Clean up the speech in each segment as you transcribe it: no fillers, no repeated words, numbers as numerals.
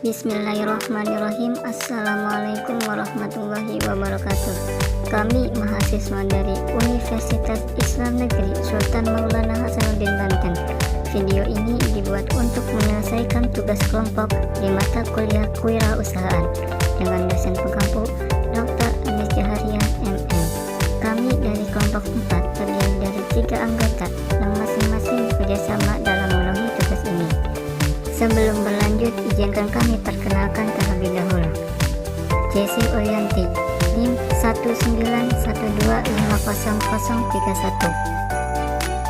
Bismillahirrahmanirrahim. Assalamualaikum warahmatullahi wabarakatuh. Kami mahasiswa dari Universitas Islam Negeri Sultan Maulana Hasanuddin Banten. Video ini dibuat untuk menyelesaikan tugas kelompok di mata kuliah kewirausahaan dengan dosen pengampu Dr. Anis Jaharia MM. Kami dari kelompok 4 terdiri dari 3 anggota yang masing-masing bekerjasama dalam memenuhi tugas ini. Sebelum berlanjut, izinkan kami perkenalkan terlebih dahulu. Jesse Ulianti, NIM 191250031.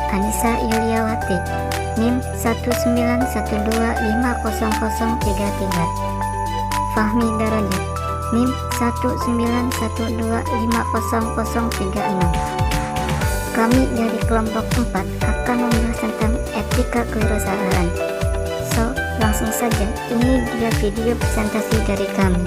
Anissa Yuliawati, NIM 191250033. Fahmi Darajat, NIM 191250036. Kami dari kelompok 4 akan membahas tentang etika kewirausahaan. So, langsung saja, ini dia video presentasi dari kami.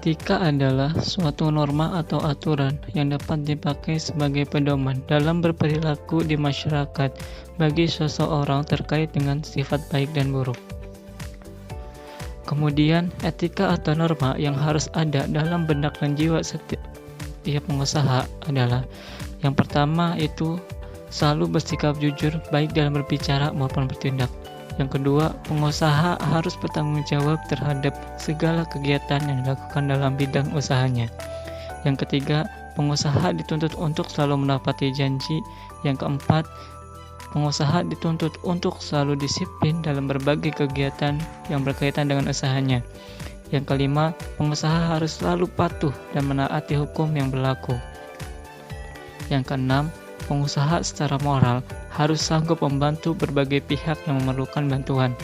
Etika adalah suatu norma atau aturan yang dapat dipakai sebagai pedoman dalam berperilaku di masyarakat bagi seseorang terkait dengan sifat baik dan buruk. Kemudian, etika atau norma yang harus ada dalam benak dan jiwa setiap pengusaha adalah: yang pertama itu selalu bersikap jujur baik dalam berbicara maupun bertindak. Yang kedua, pengusaha harus bertanggung jawab terhadap segala kegiatan yang dilakukan dalam bidang usahanya. Yang ketiga, pengusaha dituntut untuk selalu menepati janji. Yang keempat, pengusaha dituntut untuk selalu disiplin dalam berbagai kegiatan yang berkaitan dengan usahanya. Yang kelima, pengusaha harus selalu patuh dan menaati hukum yang berlaku. Yang keenam, pengusaha secara moral harus sanggup membantu berbagai pihak yang memerlukan bantuan.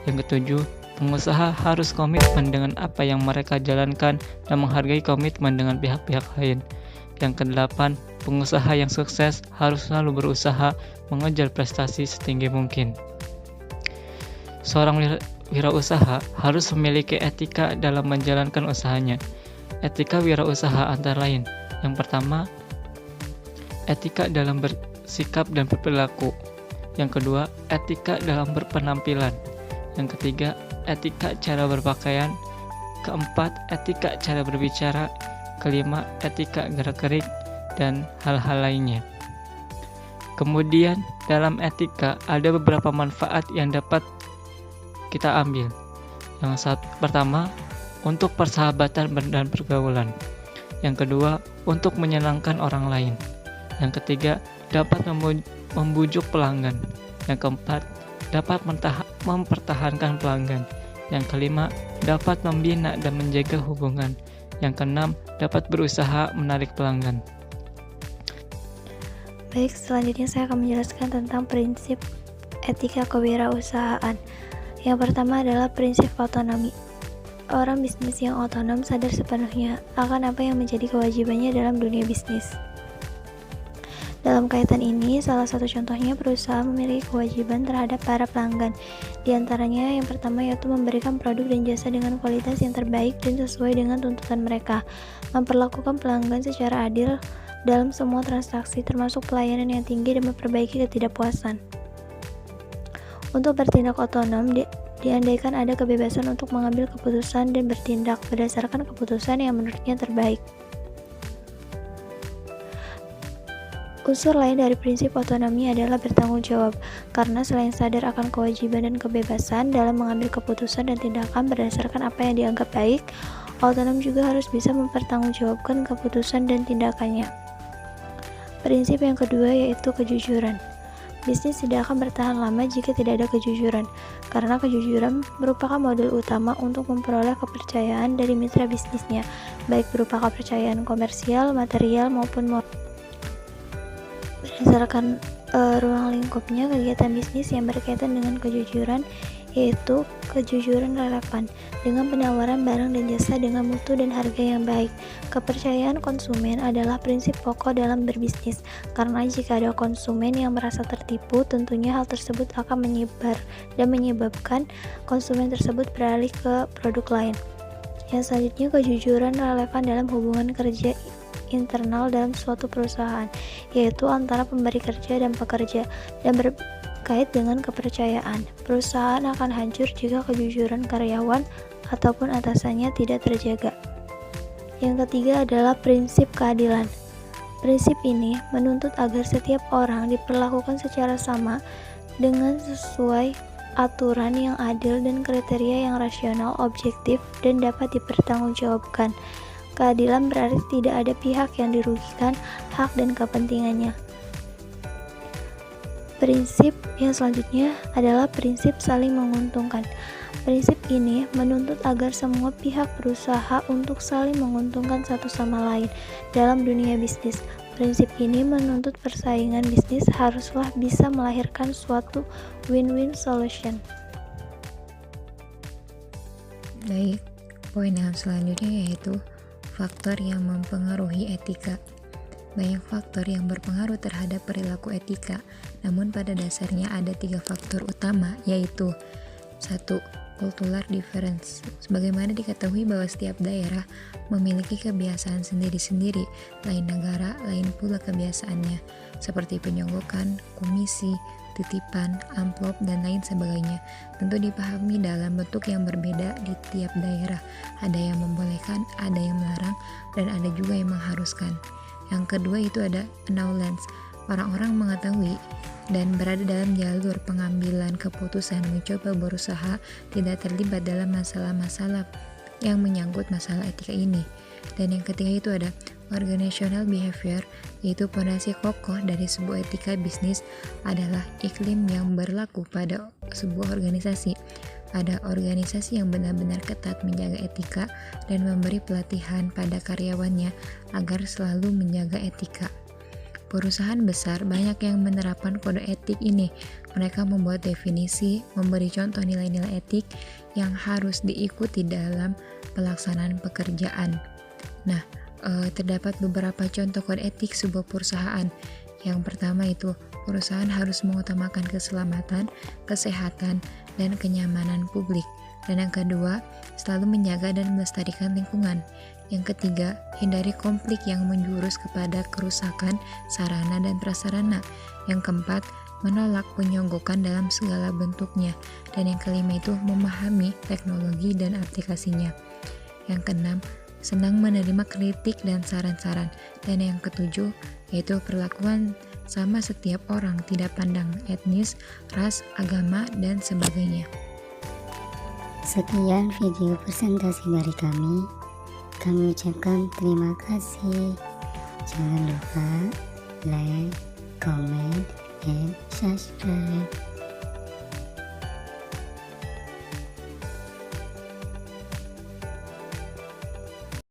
Yang ketujuh, pengusaha harus komitmen dengan apa yang mereka jalankan dan menghargai komitmen dengan pihak-pihak lain. Yang kedelapan, pengusaha yang sukses harus selalu berusaha mengejar prestasi setinggi mungkin. Seorang wirausaha harus memiliki etika dalam menjalankan usahanya. Etika wirausaha antara lain: yang pertama, etika dalam bersikap dan berperilaku. Yang kedua, etika dalam berpenampilan. Yang ketiga, etika cara berpakaian. Keempat, etika cara berbicara. Kelima, etika gerak-gerik dan hal-hal lainnya. Kemudian, dalam etika ada beberapa manfaat yang dapat kita ambil. Yang pertama, untuk persahabatan dan pergaulan. Yang kedua, untuk menyenangkan orang lain. Yang ketiga, dapat membujuk pelanggan. Yang keempat, dapat mempertahankan pelanggan. Yang kelima, dapat membina dan menjaga hubungan. Yang keenam, dapat berusaha menarik pelanggan. Baik, selanjutnya saya akan menjelaskan tentang prinsip etika kewirausahaan. Yang pertama adalah prinsip otonomi. Orang bisnis yang otonom sadar sepenuhnya akan apa yang menjadi kewajibannya dalam dunia bisnis. Dalam kaitan ini, salah satu contohnya perusahaan memiliki kewajiban terhadap para pelanggan. Di antaranya, yang pertama yaitu memberikan produk dan jasa dengan kualitas yang terbaik dan sesuai dengan tuntutan mereka, memperlakukan pelanggan secara adil dalam semua transaksi termasuk pelayanan yang tinggi dan memperbaiki ketidakpuasan. Untuk bertindak otonom, diandaikan ada kebebasan untuk mengambil keputusan dan bertindak berdasarkan keputusan yang menurutnya terbaik. Unsur lain dari prinsip otonomi adalah bertanggung jawab, karena selain sadar akan kewajiban dan kebebasan dalam mengambil keputusan dan tindakan berdasarkan apa yang dianggap baik, otonom juga harus bisa mempertanggungjawabkan keputusan dan tindakannya. Prinsip yang kedua yaitu kejujuran. Bisnis tidak akan bertahan lama jika tidak ada kejujuran, karena kejujuran merupakan modal utama untuk memperoleh kepercayaan dari mitra bisnisnya, baik berupa kepercayaan komersial, material, maupun moral. Berdasarkan ruang lingkupnya, kegiatan bisnis yang berkaitan dengan kejujuran yaitu kejujuran relevan dengan penawaran barang dan jasa dengan mutu dan harga yang baik. Kepercayaan konsumen adalah prinsip pokok dalam berbisnis, karena jika ada konsumen yang merasa tertipu, tentunya hal tersebut akan menyebar dan menyebabkan konsumen tersebut beralih ke produk lain. Yang selanjutnya, kejujuran relevan dalam hubungan kerja internal dalam suatu perusahaan, yaitu antara pemberi kerja dan pekerja, dan berkait dengan kepercayaan. Perusahaan akan hancur jika kejujuran karyawan ataupun atasannya tidak terjaga. Yang ketiga adalah prinsip keadilan. Prinsip ini menuntut agar setiap orang diperlakukan secara sama dengan sesuai aturan yang adil dan kriteria yang rasional, objektif, dan dapat dipertanggungjawabkan. Keadilan berarti tidak ada pihak yang dirugikan hak dan kepentingannya. Prinsip yang selanjutnya adalah prinsip saling menguntungkan. Prinsip ini menuntut agar semua pihak berusaha untuk saling menguntungkan satu sama lain dalam dunia bisnis. Prinsip ini menuntut persaingan bisnis haruslah bisa melahirkan suatu win-win solution. Baik, poin yang selanjutnya yaitu faktor yang mempengaruhi etika. Banyak faktor yang berpengaruh terhadap perilaku etika, namun pada dasarnya ada 3 faktor utama, yaitu 1. Cultural difference. Sebagaimana diketahui bahwa setiap daerah memiliki kebiasaan sendiri-sendiri, lain negara, lain pula kebiasaannya, seperti penyonggokan, komisi, titipan, amplop, dan lain sebagainya. Tentu dipahami dalam bentuk yang berbeda di tiap daerah. Ada yang membolehkan, ada yang melarang, dan ada juga yang mengharuskan. Yang kedua itu ada knowledge. Orang-orang mengetahui dan berada dalam jalur pengambilan keputusan, mencoba berusaha tidak terlibat dalam masalah-masalah yang menyangkut masalah etika ini. Dan yang ketiga itu ada organizational behavior, yaitu fondasi kokoh dari sebuah etika bisnis adalah iklim yang berlaku pada sebuah organisasi. Ada organisasi yang benar-benar ketat menjaga etika dan memberi pelatihan pada karyawannya agar selalu menjaga etika. Perusahaan besar banyak yang menerapkan kode etik ini. Mereka membuat definisi, memberi contoh nilai-nilai etik yang harus diikuti dalam pelaksanaan pekerjaan. Nah, terdapat beberapa contoh kode etik sebuah perusahaan. Yang pertama itu, perusahaan harus mengutamakan keselamatan, kesehatan, dan kenyamanan publik. Dan yang kedua, selalu menjaga dan melestarikan lingkungan. Yang ketiga, hindari konflik yang menjurus kepada kerusakan sarana dan prasarana. Yang keempat, menolak penyonggokan dalam segala bentuknya. Dan yang kelima itu, memahami teknologi dan aplikasinya. Yang keenam, senang menerima kritik dan saran-saran. Dan yang ketujuh, yaitu perlakuan sama setiap orang, tidak pandang etnis, ras, agama, dan sebagainya. Sekian video presentasi dari kami. Kami ucapkan terima kasih. Jangan lupa like, comment, and subscribe.